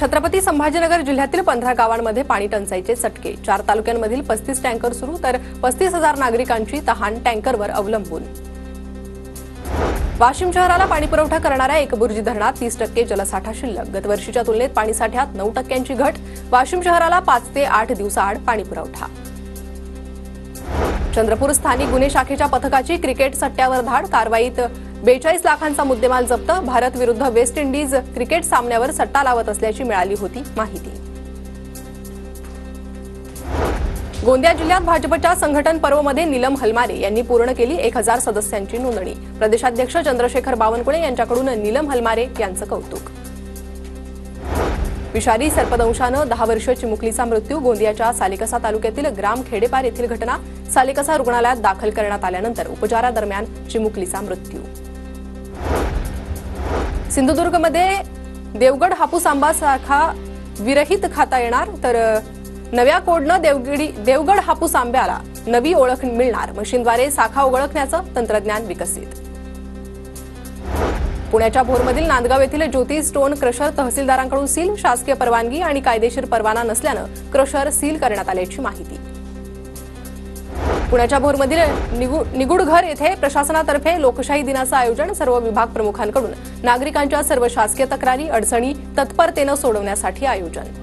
छत्रपती संभाजीनगर जिल्ह्यातील 15 गावांमध्ये पाणी टंचाईचे चटके। 4 तालुक्यांमधील 35 टँकर सुरू तर 35,000 नागरिकांची तहान टँकरवर अवलंबून। वाशिम शहराला पाणी पुरवठा करणाऱ्या एकबुर्जी धरणात 30% जलसाठा शिल्लक। गत वर्षीच्या तुलनेत पाणीसाठ्यात 9% घट। वाशिम शहराला 5 ते 8 दिवसाआड पाणी पुरवठा। चंद्रपूर स्थानिक गुन्हे शाखेच्या पथकाची क्रिकेट सट्ट्यावर धाड। कारवाईत 42 लाखांचा मुद्देमाल जप्त। भारत विरुद्ध वेस्ट इंडिज क्रिकेट सामन्यावर सट्टा लावत असल्याची मिळाली होती माहिती। गोंदिया जिल्ह्यात भाजपच्या संघटन पर्वमध्ये नीलम हलमारे यांनी पूर्ण केली 1000 सदस्यांची नोंदणी। प्रदेशाध्यक्ष चंद्रशेखर बावनकुळे यांच्याकडून नीलम हलमारे यांचं कौतुक। विषारी सर्पदंशानं 10 वर्षीय चिमुकलीचा मृत्यू। गोंदियाच्या सालेकसा तालुक्यातील ग्राम खेडेपार येथील घटना। सालेकसा रुग्णालयात दाखल करण्यात आल्यानंतर उपचारादरम्यान चिमुकलीचा मृत्यू। सिंधुदुर्गमध्ये देवगड हापूस आंबा साखा विरहित खाता येणार, तर नव्या कोडनं देवगड हापूस आंब्याला नवी ओळख मिळणार। मशीनद्वारे साखा ओळखण्याचं तंत्रज्ञान विकसित। पुण्याच्या भोरमधील नांदगाव येथील ज्योती स्टोन क्रशर तहसीलदारांकडून सील। शासकीय परवानगी आणि कायदेशीर परवाना नसल्यानं क्रशर सील करण्यात आल्याची माहिती। पुण्याच्या भोरमधील निगुडघर येथे प्रशासनातर्फे लोकशाही दिनाचं आयोजन। सर्व विभाग प्रमुखांकडून नागरिकांच्या सर्व शासकीय तक्रारी अडचणी तत्परतेनं सोडवण्यासाठी आयोजन।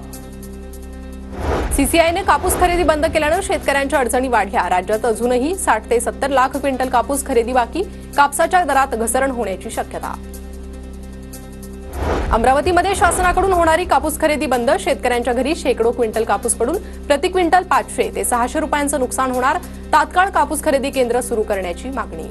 सीसीआयने कापूस खरेदी बंद केल्यानं शेतकऱ्यांच्या अडचणी वाढल्या। राज्यात अजूनही 60 ते 70 लाख क्विंटल कापूस खरेदी बाकी। कापसाच्या दरात घसरण होण्याची शक्यता। अमरावतीमध्ये शासनाकडून होणारी कापूस खरेदी बंद। शेतकऱ्यांच्या घरी शेकडो क्विंटल कापूस पडून प्रति क्विंटल 500 ते 600 रुपयांचं नुकसान होणार। तात्काळ कापूस खरेदी केंद्र सुरू करण्याची मागणी।